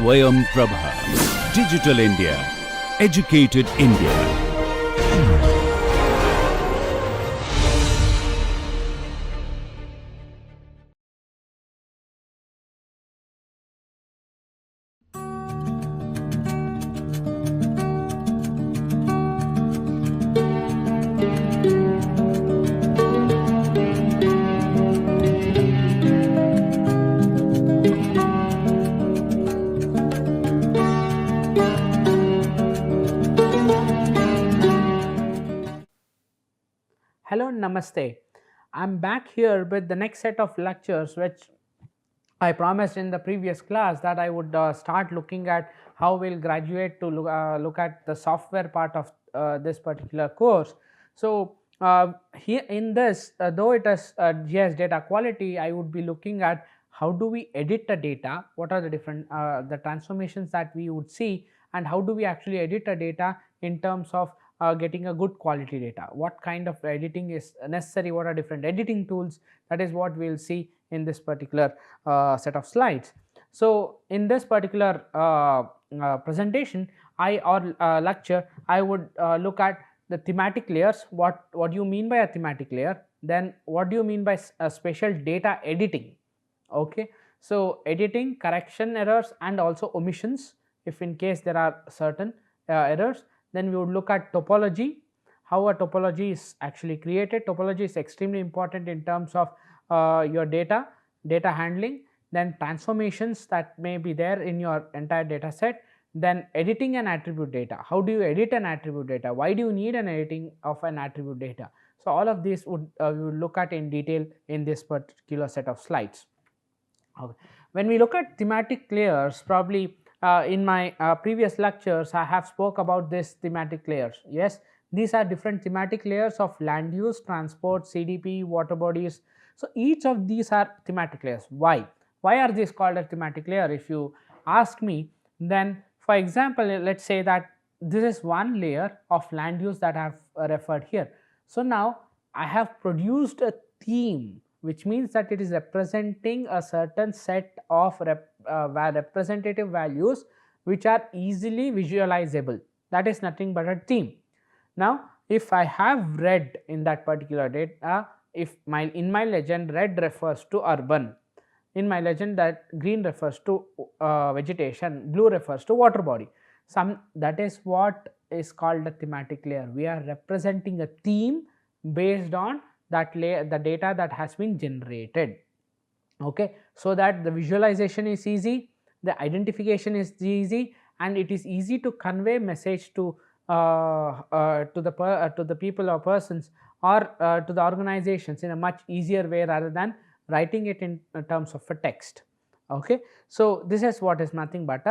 Swayam Prabha. Digital India. Educated India. Hello, Namaste. I'm back here with the next set of lectures, which I promised in the previous class that I would start looking at how we'll graduate to look at the software part of this particular course. So, here in this, though it is GIS data quality, I would be looking at how do we edit the data, what are the different the transformations that we would see, and how do we actually edit the data in terms of getting a good quality data, what kind of editing is necessary, what are different editing tools. That is what we will see in this particular set of slides. So, in this particular presentation lecture, I would look at the thematic layers. What do you mean by a thematic layer? Then what do you mean by spatial data editing? Okay. So, editing, correction errors and also omissions if in case there are certain errors. Then we would look at topology, how a topology is actually created. Topology is extremely important in terms of your data handling, then transformations that may be there in your entire data set, then editing and attribute data. How do you edit an attribute data? Why do you need an editing of an attribute data? So, all of these would we will look at in detail in this particular set of slides. Okay. When we look at thematic layers, probably in my previous lectures I have spoke about this thematic layers. Yes, these are different thematic layers of land use, transport, CDP, water bodies. So, each of these are thematic layers. Why are these called a thematic layer? If you ask me, then for example, let us say that this is one layer of land use that I have referred here. So, now I have produced a theme, which means that it is representing a certain set of representative values which are easily visualizable. That is nothing but a theme. Now, if I have red in that particular data, if in my legend red refers to urban, in my legend that green refers to vegetation, blue refers to water body. That is what is called a thematic layer. We are representing a theme based on that layer, the data that has been generated. Okay, so that the visualization is easy, the identification is easy, and it is easy to convey message to the people or persons or to the organizations in a much easier way rather than writing it in terms of a text. Okay, so this is what is nothing but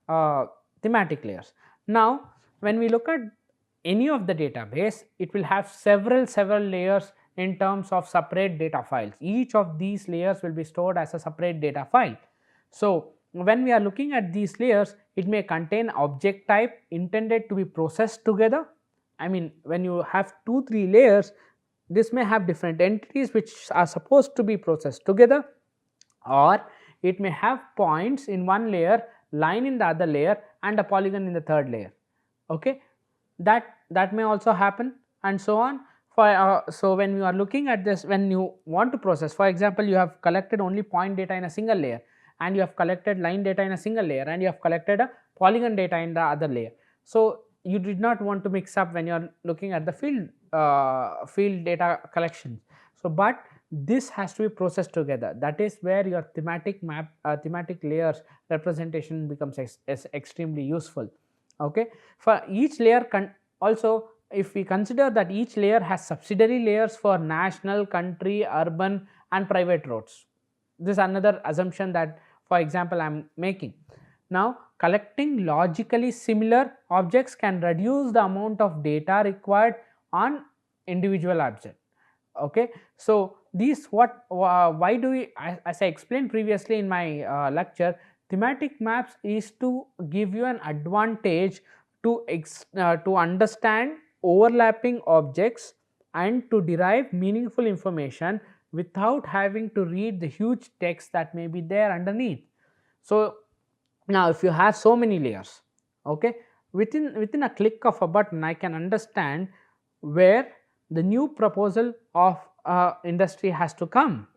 a thematic layers. Now, when we look at any of the database, it will have several layers in terms of separate data files. Each of these layers will be stored as a separate data file. So, when we are looking at these layers, it may contain object type intended to be processed together. I mean, when you have 2-3 layers, this may have different entities which are supposed to be processed together, or it may have points in one layer, line in the other layer and a polygon in the third layer. Okay, that may also happen, and so on. So, when you are looking at this, when you want to process, for example, you have collected only point data in a single layer, and you have collected line data in a single layer, and you have collected a polygon data in the other layer. So, you did not want to mix up when you are looking at the field data collection. So, but this has to be processed together. That is where your thematic map, thematic layers representation becomes extremely useful. Okay, for each layer also, if we consider that each layer has subsidiary layers for national, country, urban and private roads. This is another assumption that, for example, I am making. Now, collecting logically similar objects can reduce the amount of data required on individual object. Okay, so these why do we, as I explained previously in my lecture, thematic maps is to give you an advantage to understand overlapping objects and to derive meaningful information without having to read the huge text that may be there underneath. So, Now if you have so many layers, okay, within a click of a button I can understand where the new proposal of industry has to come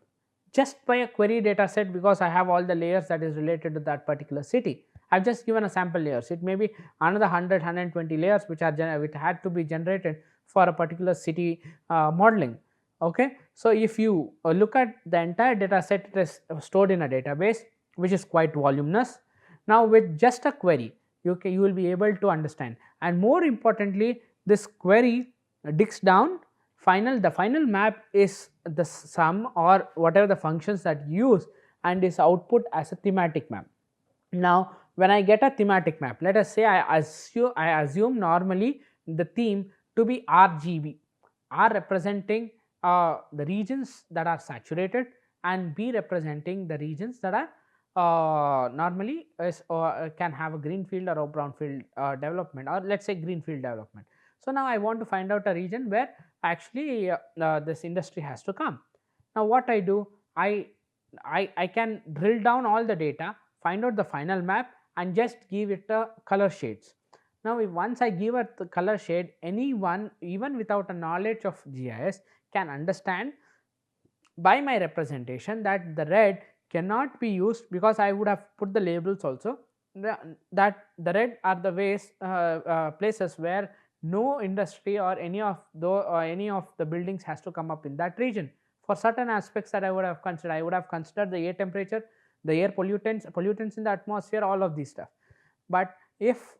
just by a query data set, because I have all the layers that is related to that particular city. I have just given a sample layers. It may be another 100 layers which are which had to be generated for a particular city modeling. Okay, so if you look at the entire data set, it is stored in a database which is quite voluminous. Now with just a query, you will be able to understand, and more importantly, this query digs down. The final map is the sum or whatever the functions that you use, and is output as a thematic map. Now when I get a thematic map, let us say I assume normally the theme to be RGB, R representing the regions that are saturated, and B representing the regions that are normally can have a green field or a brown field development, or let us say green field development. So now I want to find out a region where actually this industry has to come. Now what I do, I can drill down all the data, find out the final map, and just give it a color shades. Now if once I give it the color shade, anyone even without a knowledge of GIS can understand by my representation that the red cannot be used, because I would have put the labels also, that the red are the ways places where no industry or any of the buildings has to come up in that region. For certain aspects that I would have considered, I would have considered the air temperature, the air pollutants in the atmosphere, all of these stuff. But if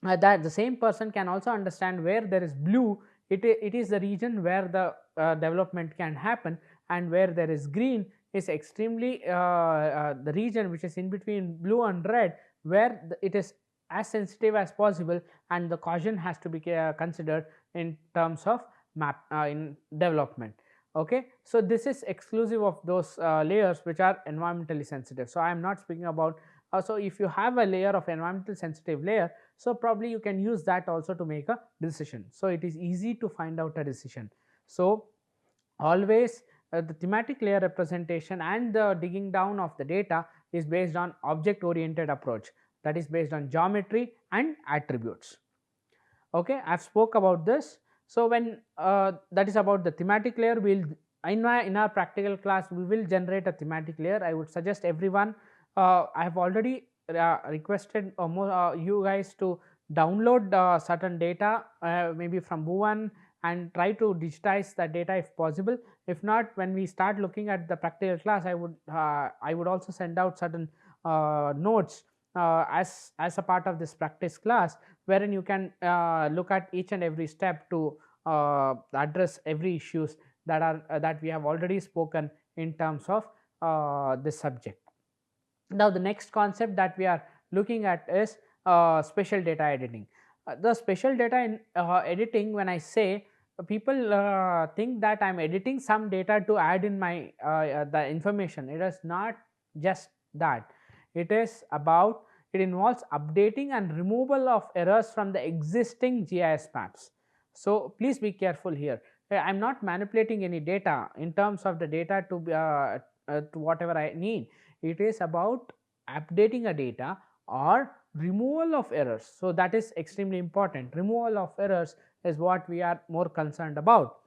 that the same person can also understand where there is blue, it is the region where the development can happen, and where there is green is extremely the region which is in between blue and red, where it is as sensitive as possible, and the caution has to be considered in terms of map in development. Okay, so this is exclusive of those layers which are environmentally sensitive. So I am not speaking about so if you have a layer of environmental sensitive layer, so probably you can use that also to make a decision. So it is easy to find out a decision. So always the thematic layer representation and the digging down of the data is based on object oriented approach, that is based on geometry and attributes. Okay, I have spoke about this. So when that is about the thematic layer, we will in our practical class we will generate a thematic layer. I would suggest everyone, I have already requested you guys to download certain data maybe from Bhuvan, and try to digitize that data if possible. If not, when we start looking at the practical class, I would also send out certain notes as a part of this practice class, wherein you can look at each and every step to address every issues that are that we have already spoken in terms of this subject. Now the next concept that we are looking at is spatial data editing. The spatial data in editing, when I say, people think that I am editing some data to add in my the information. It is not just that. It involves updating and removal of errors from the existing GIS maps. So please be careful here. I am not manipulating any data in terms of the data to whatever I need. It is about updating a data or removal of errors. So that is extremely important. Removal of errors is what we are more concerned about,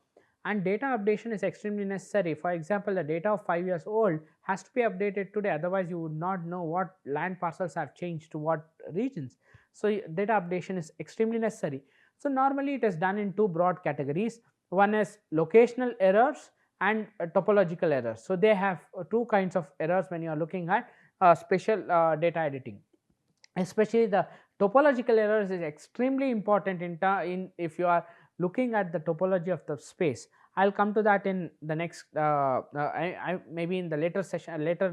and data updation is extremely necessary. For example, the data of 5 years old has to be updated today, otherwise you would not know what land parcels have changed to what regions. So data updation is extremely necessary. So normally it is done in two broad categories. One is locational errors and topological errors. So they have two kinds of errors when you are looking at spatial data editing. Especially the topological errors is extremely important in if you are looking at the topology of the space. I will come to that in the next maybe in the later session, later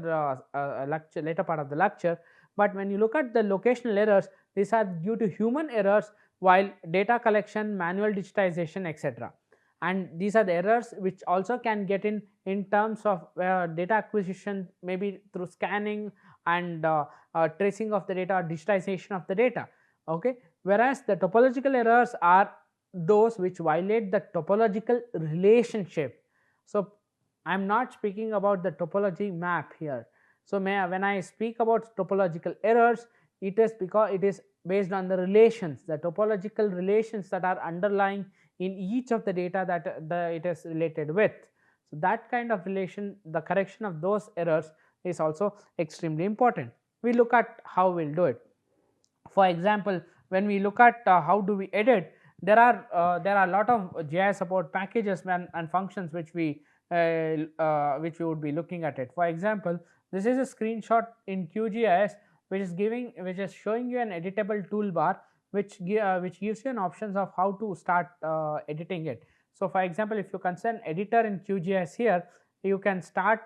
part of the lecture. But when you look at the locational errors, these are due to human errors, while data collection, manual digitization, etc. And these are the errors which also can get in terms of data acquisition, maybe through scanning and tracing of the data or digitization of the data. Okay, whereas the topological errors are those which violate the topological relationship. So I am not speaking about the topology map here. So, when I speak about topological errors, it is because it is based on the relations, the topological relations that are underlying in each of the data that it is related with. So, that kind of relation, the correction of those errors is also extremely important. We look at how we will do it. For example, when we look at how do we edit, there are a lot of GIS support packages and functions which we would be looking at it. For example, this is a screenshot in QGIS which is showing you an editable toolbar which gives you an options of how to start editing it. So, for example, if you consider an editor in QGIS here, you can start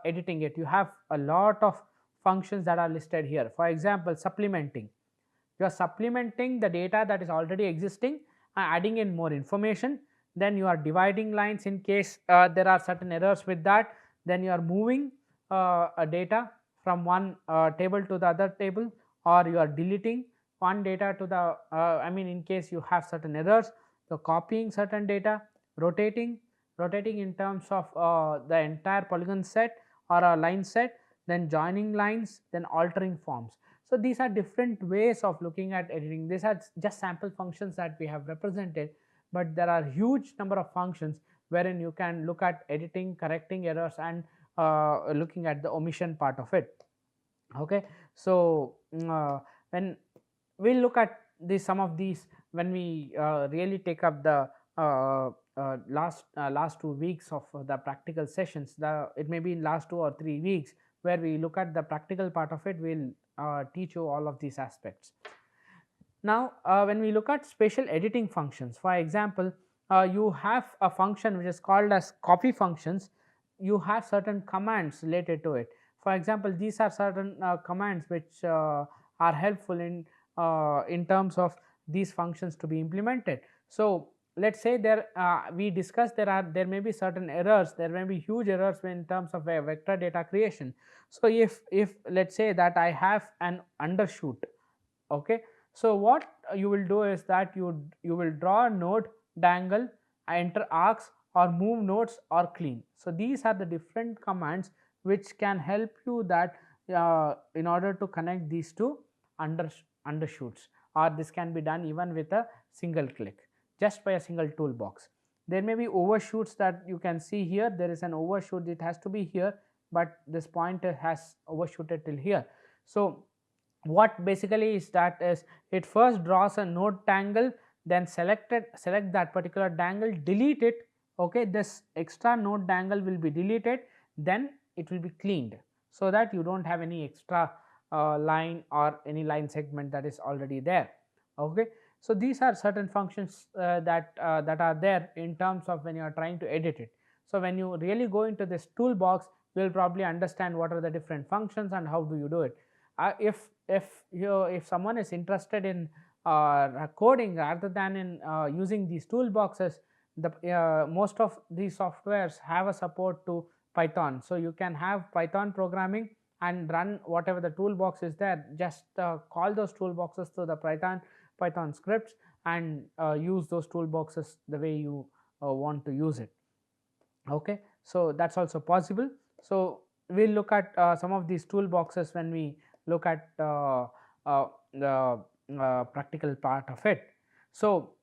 editing it. You have a lot of functions that are listed here. For example, supplementing. You are supplementing the data that is already existing, adding in more information. Then you are dividing lines in case there are certain errors with that. Then you are moving a data from one table to the other table, or you are deleting one data to the in case you have certain errors. So, copying certain data, rotating in terms of the entire polygon set or a line set, then joining lines, then altering forms. So, these are different ways of looking at editing. These are just sample functions that we have represented, but there are huge number of functions wherein you can look at editing, correcting errors, and looking at the omission part of it. Okay. So, when we look at some of these, when we really take up the last 2 weeks of the practical sessions, it may be in last 2 or 3 weeks where we look at the practical part of it, we will teach you all of these aspects. Now, when we look at spatial editing functions, for example, you have a function which is called as copy functions. You have certain commands related to it. For example, these are certain commands which are helpful in terms of these functions to be implemented. So, let us say we discussed there may be certain errors, there may be huge errors in terms of vector data creation. So, if let us say that I have an undershoot, okay. So, what you will do is that you will draw a node, dangle, enter arcs, or move nodes, or clean. So, these are the different commands which can help you that in order to connect these two undershoots, or this can be done even with a single click, just by a single toolbox. There may be overshoots that you can see here. There is an overshoot, it has to be here, but this pointer has overshooted till here. So, what basically is that is it first draws a node dangle, then select that particular dangle, delete it, okay. This extra node dangle will be deleted, then it will be cleaned, so that you do not have any extra line or any line segment that is already there, okay. So, these are certain functions that are there in terms of when you are trying to edit it. So, when you really go into this toolbox, you will probably understand what are the different functions and how do you do it. If someone is interested in coding rather than in using these toolboxes, most of these softwares have a support to Python. So, you can have Python programming and run whatever the toolbox is there, just call those toolboxes to the Python scripts and use those toolboxes the way you want to use it, okay. So, that is also possible. So, we will look at some of these toolboxes when we look at the practical part of it. So,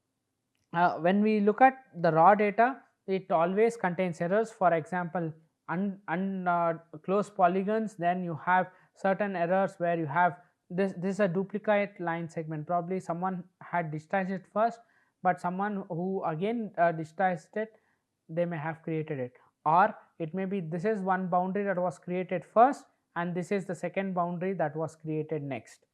when we look at the raw data, it always contains errors. For example, closed polygons, then you have certain errors where you have this is a duplicate line segment. Probably someone had digitized it first, but someone who again digitized it, they may have created it, or it may be this is one boundary that was created first and this is the second boundary that was created next.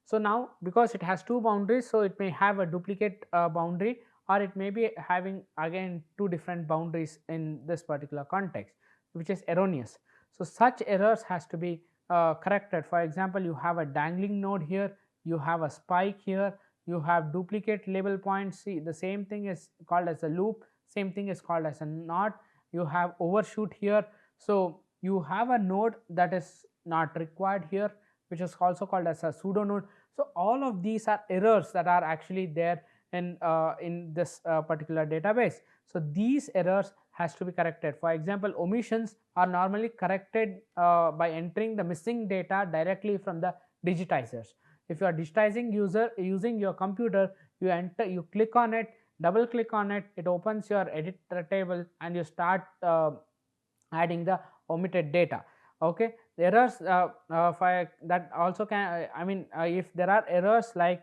So, now because it has two boundaries, so it may have a duplicate boundary, or it may be having again two different boundaries in this particular context, which is erroneous. So, such errors has to be corrected. For example, you have a dangling node here, you have a spike here, you have duplicate label points. See, the same thing is called as a loop, same thing is called as a knot. You have overshoot here. So, you have a node that is not required here, which is also called as a pseudo node. So, all of these are errors that are actually there in this particular database. So, these errors has to be corrected. For example, omissions are normally corrected by entering the missing data directly from the digitizers. If you are digitizing using your computer, you click on it, double click on it, it opens your edit table and you start adding the omitted data. Okay, the errors that also can if there are errors like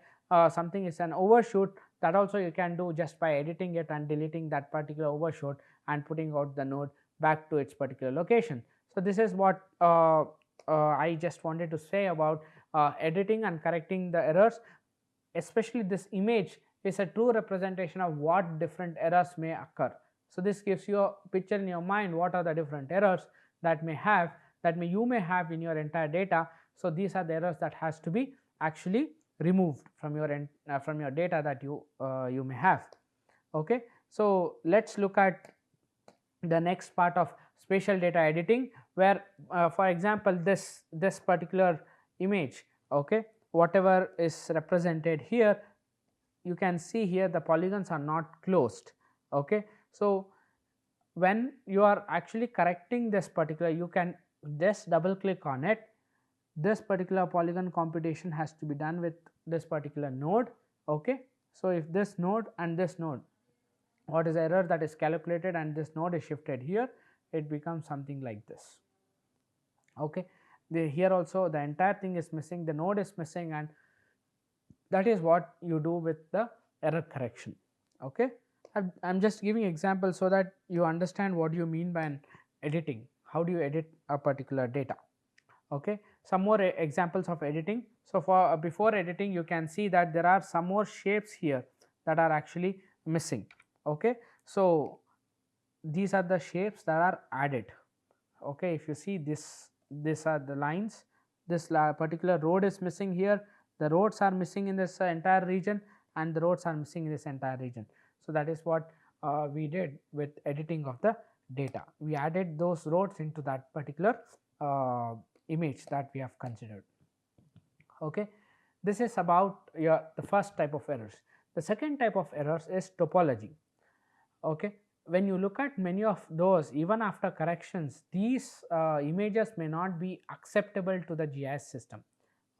something is an overshoot, that also you can do just by editing it and deleting that particular overshoot and putting out the node back to its particular location. So this is what I just wanted to say about editing and correcting the errors. Especially this image is a true representation of what different errors may occur. So this gives you a picture in your mind what are the different errors that you may have in your entire data. So these are the errors that has to be actually removed from your data that you may have. Okay, so let's look at the next part of spatial data editing, where for example this particular image, okay, whatever is represented here, you can see here the polygons are not closed. Okay, so when you are actually correcting this particular, you can just double click on it. This particular polygon computation has to be done with this particular node. Okay, so if this node and this node, what is the error that is calculated and this node is shifted here, it becomes something like this. Okay, here also the entire thing is missing, the node is missing, and that is what you do with the error correction. Okay, I'm just giving examples so that you understand what you mean by an editing. How do you edit a particular data? Okay, some more examples of editing. So for before editing, you can see that there are some more shapes here that are actually missing. Okay, so these are the shapes that are added. Okay, if you see this, these are the lines, this particular road is missing here, the roads are missing in this entire region, and the roads are missing in this entire region. So that is what we did with editing of the data. We added those roads into that particular image that we have considered. Okay, this is about the first type of errors. The second type of errors is topology. Okay, when you look at many of those, even after corrections, these images may not be acceptable to the GIS system.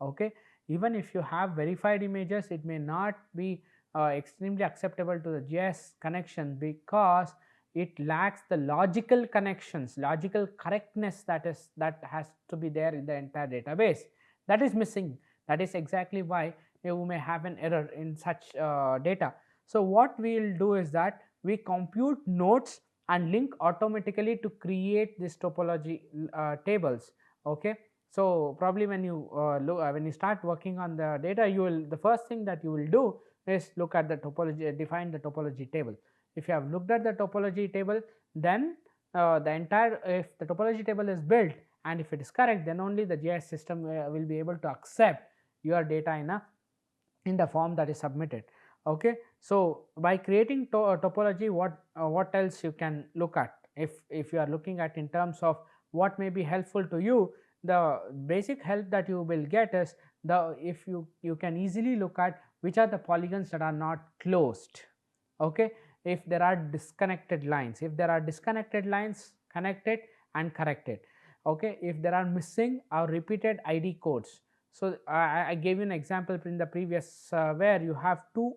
Okay, even if you have verified images, it may not be extremely acceptable to the GIS connection because it lacks the logical connections, logical correctness that has to be there in the entire database. That is missing. That is exactly why you may have an error in such data. So what we will do is that we compute nodes and link automatically to create this topology tables. Okay, so probably when you when you start working on the data, the first thing that you will do is look at the topology, define the topology table. If you have looked at the topology table, then if the topology table is built and if it is correct, then only the GIS system will be able to accept your data in the form that is submitted. Okay, so by creating topology, what else you can look at? If you are looking at in terms of what may be helpful to you, the basic help that you will get is if you can easily look at which are the polygons that are not closed. Okay, if there are disconnected lines, connect it and correct it. Okay, if there are missing or repeated ID codes. So I gave you an example in the previous where you have two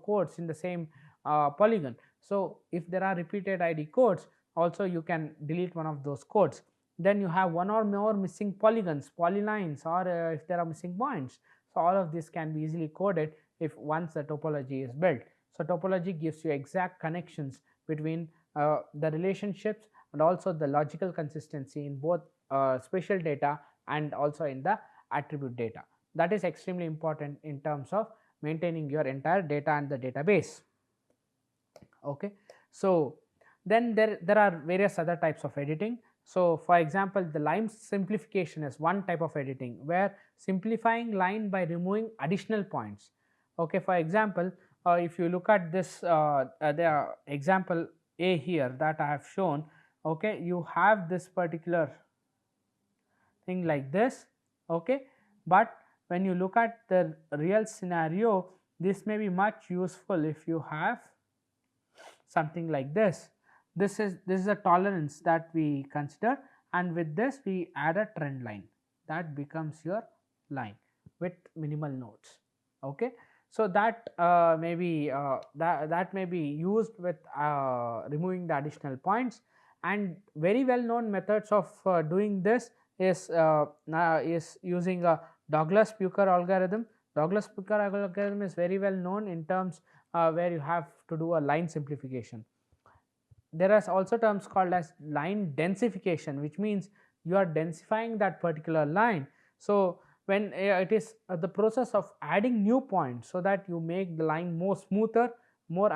codes in the same polygon. So if there are repeated ID codes, also you can delete one of those codes. Then you have one or more missing polygons, polylines, or if there are missing points. So all of this can be easily coded if once the topology is built. So topology gives you exact connections between the relationships and also the logical consistency in both spatial data and also in the attribute data. That is extremely important in terms of maintaining your entire data and the database. Okay, so then there are various other types of editing. So for example, the line simplification is one type of editing where simplifying line by removing additional points. Okay, for example, if you look at this the example A here that I have shown, okay, you have this particular thing like this. Okay, but when you look at the real scenario, this may be much useful if you have something like this. this is a tolerance that we consider, and with this we add a trend line, that becomes your line with minimal nodes. Okay, so that that may be used with removing the additional points. And very well known methods of doing this is using a Douglas-Pucher algorithm. Douglas-Pucher algorithm is very well known in terms where you have to do a line simplification. There are also terms called as line densification, which means you are densifying that particular line. So when it is the process of adding new points, so that you make the line more smoother, more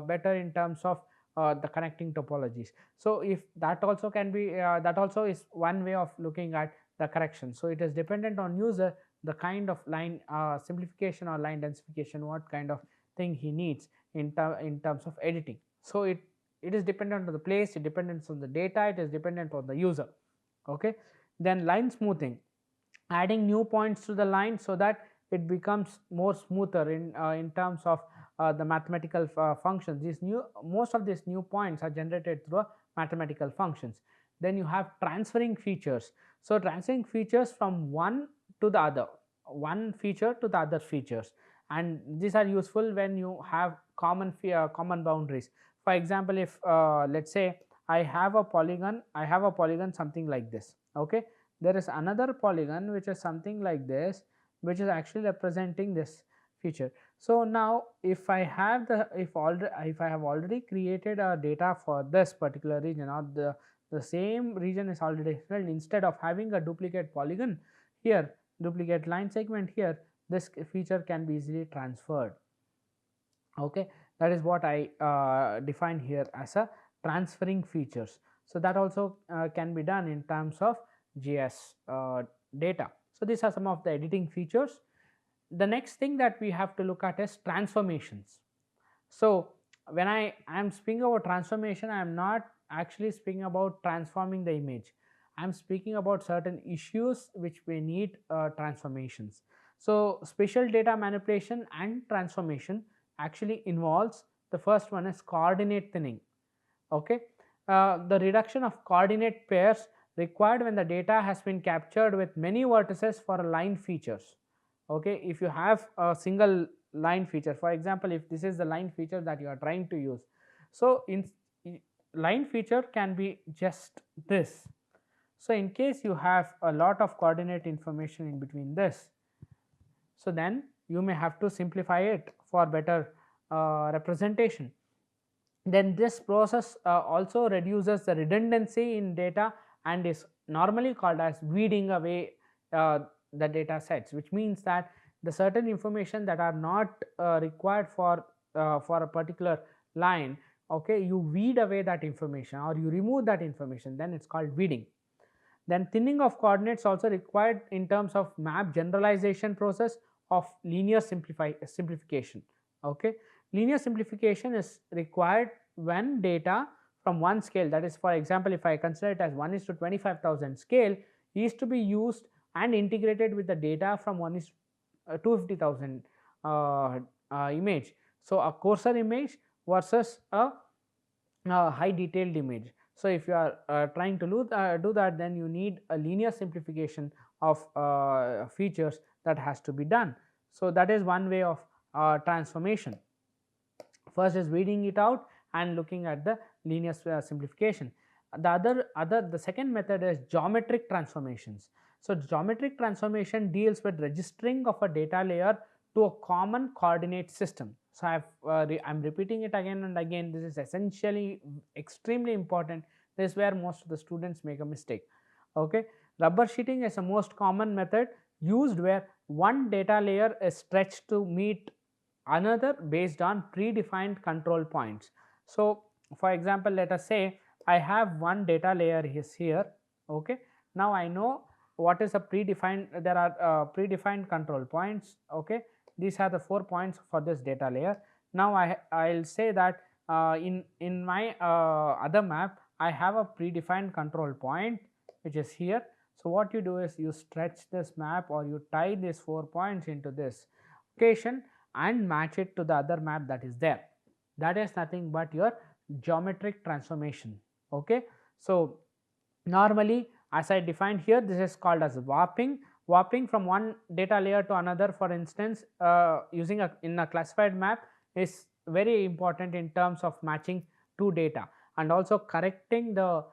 better in terms of the connecting topologies. So if that also can be that also is one way of looking at the correction. So it is dependent on user, the kind of line simplification or line densification, what kind of thing he needs in terms of editing. So it is dependent on the place, it depends on the data, it is dependent on the user. Okay, then line smoothing, adding new points to the line so that it becomes more smoother in terms of the mathematical functions. Most of these new points are generated through mathematical functions. Then you have transferring features. So transferring features from one to the other, one feature to the other features, and these are useful when you have common boundaries. For example, if let's say I have a polygon something like this. Okay, there is another polygon which is something like this, which is actually representing this feature. So now if I have if I have already created a data for this particular region, or the same region is already filled, instead of having a duplicate polygon here, duplicate line segment here, this feature can be easily transferred. Okay, that is what I define here as a transferring features. So that also can be done in terms of GIS data. So these are some of the editing features. The next thing that we have to look at is transformations. So when I am speaking about transformation, I am not actually speaking about transforming the image. I am speaking about certain issues which may need transformations. So spatial data manipulation and transformation actually involves, the first one is coordinate thinning. Okay, the reduction of coordinate pairs required when the data has been captured with many vertices for a line features. Okay, if you have a single line feature, for example, if this is the line feature that you are trying to use, so in line feature can be just this. So in case you have a lot of coordinate information in between this, so then you may have to simplify it for better representation. Then this process also reduces the redundancy in data and is normally called as weeding away the data sets, which means that the certain information that are not required for a particular line, okay, you weed away that information or you remove that information, then it's called weeding. Then thinning of coordinates also required in terms of map generalization process of linear simplification. Okay, linear simplification is required when data from one scale, that is, for example, if I consider it as 1:25,000 scale, is to be used and integrated with the data from 1:250,000 image. So a coarser image versus a high detailed image. So if you are trying to do that, then you need a linear simplification of features that has to be done. So that is one way of transformation. First is weeding it out and looking at the linear simplification. The second method is geometric transformations. So geometric transformation deals with registering of a data layer to a common coordinate system. So I'm repeating it again and again. This is essentially extremely important. This is where most of the students make a mistake. Okay, rubber sheeting is the most common method used where one data layer is stretched to meet another based on predefined control points. So for example, let us say I have one data layer is here. Okay, now I know what is a predefined, there are predefined control points. Okay, these are the 4 points for this data layer. Now I'll say that in my other map I have a predefined control point which is here. So what you do is you stretch this map or you tie these 4 points into this location and match it to the other map that is there. That is nothing but your geometric transformation. Okay, so normally, as I defined here, this is called as warping. Warping from one data layer to another, for instance, using in a classified map is very important in terms of matching two data and also correcting the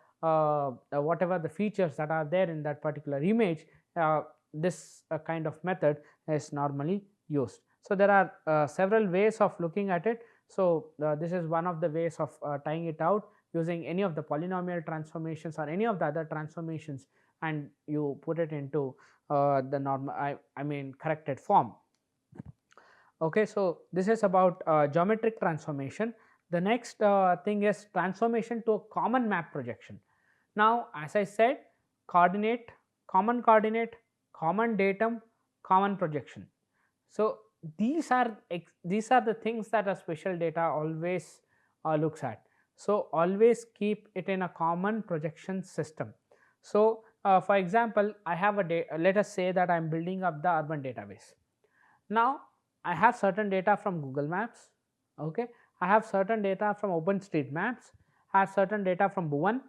whatever the features that are there in that particular image. This kind of method is normally used. So there are several ways of looking at it. So this is one of the ways of tying it out using any of the polynomial transformations or any of the other transformations, and you put it into the normal I mean corrected form. Okay, so this is about geometric transformation. The next thing is transformation to a common map projection. Now, as I said, coordinate, common datum, common projection. So these are the things that a spatial data always looks at. So always keep it in a common projection system. So for example, I have let us say that I am building up the urban database. Now I have certain data from Google Maps. Okay, I have certain data from OpenStreetMaps. I have certain data from Bhuvan.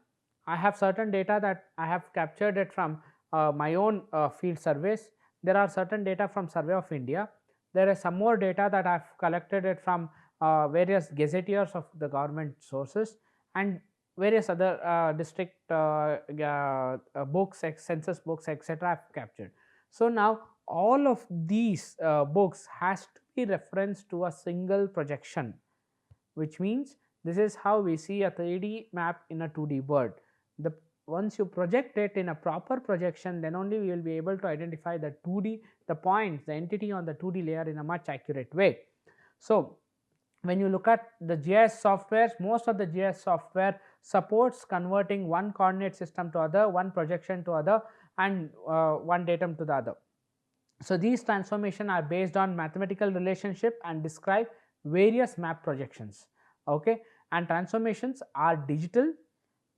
I have certain data that I have captured it from my own field surveys. There are certain data from Survey of India. There is some more data that I have collected it from various gazetteers of the government sources and various other district books, census books, etc. I have captured. So now all of these books has to be referenced to a single projection, which means this is how we see a 3D map in a 2D bird. Once you project it in a proper projection, then only we will be able to identify the 2D, the points, the entity on the 2D layer in a much accurate way. So when you look at the GIS softwares, most of the GIS software supports converting one coordinate system to other, one projection to other, and one datum to the other. So these transformations are based on mathematical relationship and describe various map projections. Okay, and transformations are digital.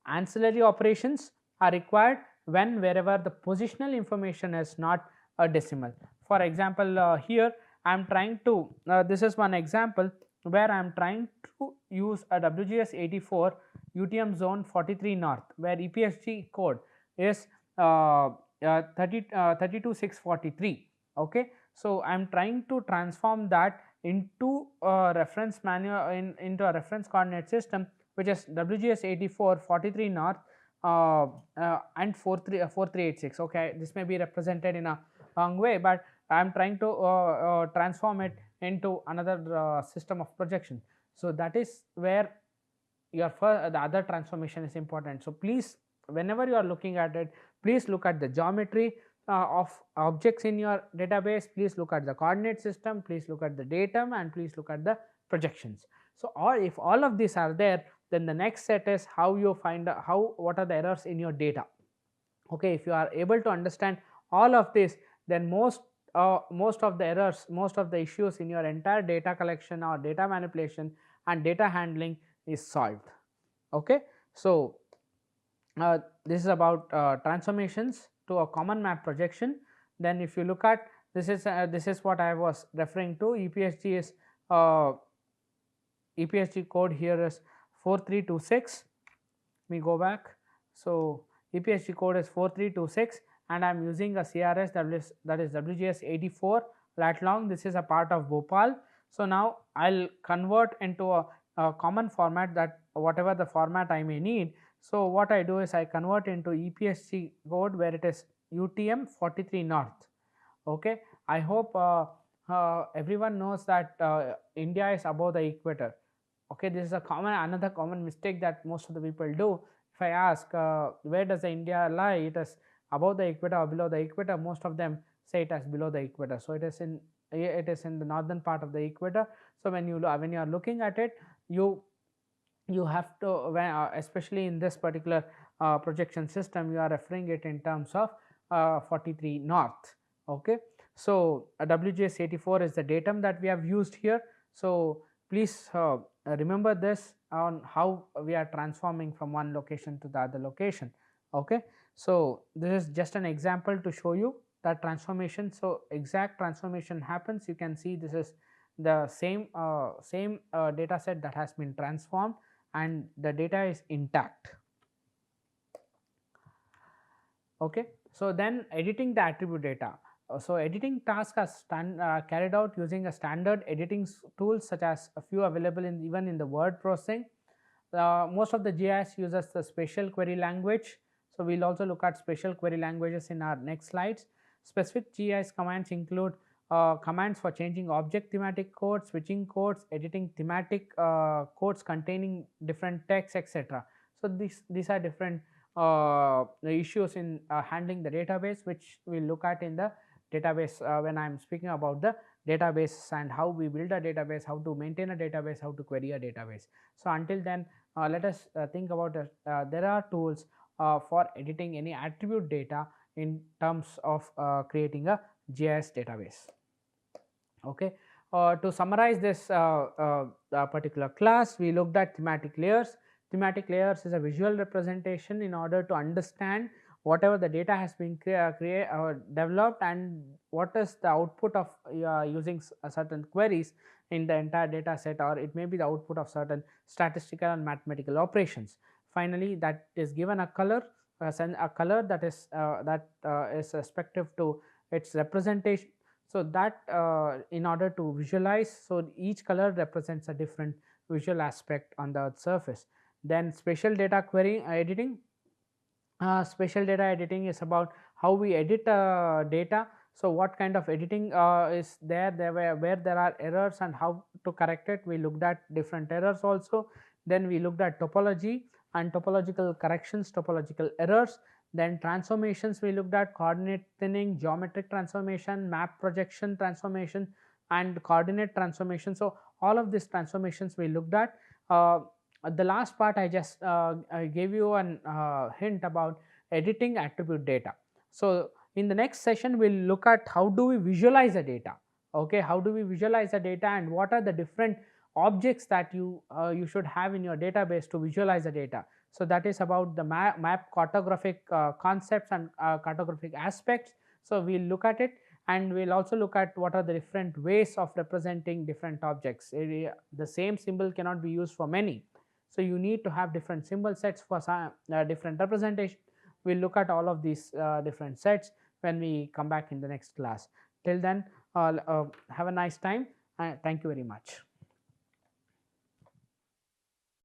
Ancillary operations are required wherever the positional information is not a decimal. For example, here I am trying to this is one example where I am trying to use a WGS84 UTM zone 43 north, where EPSG code is 32643. Okay, so I am trying to transform that into a reference manual into a reference coordinate system, which is WGS84 43 north and 4386. Okay, this may be represented in a wrong way, but I am trying to transform it into another system of projection. So that is where the other transformation is important. So please, whenever you are looking at it, please look at the geometry of objects in your database, please look at the coordinate system, please look at the datum, and please look at the projections. So if all of these are there, then the next set is how you find what are the errors in your data. Okay, if you are able to understand all of this, then most of the errors, most of the issues in your entire data collection or data manipulation and data handling is solved. Okay, so this is about transformations to a common map projection. Then if you look at this is what I was referring to. EPSG is EPSG code here is 4326. We go back. So EPSG code is 4326 and I am using a CRS that is WGS84 lat long. This is a part of Bhopal. So now I will convert into a common format, that whatever the format I may need. So what I do is I convert into EPSG code where it is UTM 43 north. Okay, I hope everyone knows that India is above the equator. Okay, this is another common mistake that most of the people do. If I ask where does the India lie, it is above the equator or below the equator, most of them say it as below the equator. So it is in the northern part of the equator. So when you are looking at it, you have to especially in this particular projection system, you are referring it in terms of 43 north. Okay, so WGS84 is the datum that we have used here. So please remember this on how we are transforming from one location to the other location. Okay, so this is just an example to show you that transformation. So exact transformation happens. You can see this is the same data set that has been transformed, and the data is intact. Okay. So then editing the attribute data. So editing tasks are carried out using a standard editing tools such as a few available in even in the word processing. Most of the GIS uses the spatial query language. So we'll also look at spatial query languages in our next slides. Specific GIS commands include commands for changing object thematic codes, switching codes, editing thematic codes containing different text, etc. So these are different issues in handling the database, which we'll look at in the database when I'm speaking about the database and how we build a database, how to maintain a database, how to query a database. So until then, let us think about there are tools for editing any attribute data in terms of creating a GIS database. Okay. To summarize this particular class, we looked at thematic layers. Thematic layers is a visual representation in order to understand whatever the data has been developed and what is the output of using certain queries in the entire data set, or it may be the output of certain statistical and mathematical operations. Finally, that is given a color, a color that is respective to its representation. So that in order to visualize, so each color represents a different visual aspect on the Earth's surface. Then spatial data query editing. Spatial data editing is about how we edit data. So what kind of editing is there where there are errors and how to correct it. We looked at different errors also. Then we looked at topology and topological corrections, topological errors. Then transformations, we looked at coordinate thinning, geometric transformation, map projection transformation, and coordinate transformation. So all of these transformations we looked at. The last part I just I gave you an hint about editing attribute data. So in the next session we'll look at how do we visualize the data. Okay, how do we visualize the data and what are the different objects that you should have in your database to visualize the data. So that is about the map cartographic concepts and cartographic aspects. So we'll look at it, and we'll also look at what are the different ways of representing different objects. The same symbol cannot be used for many. So you need to have different symbol sets for different representation. We'll look at all of these different sets when we come back in the next class. Till then, have a nice time. Thank you very much.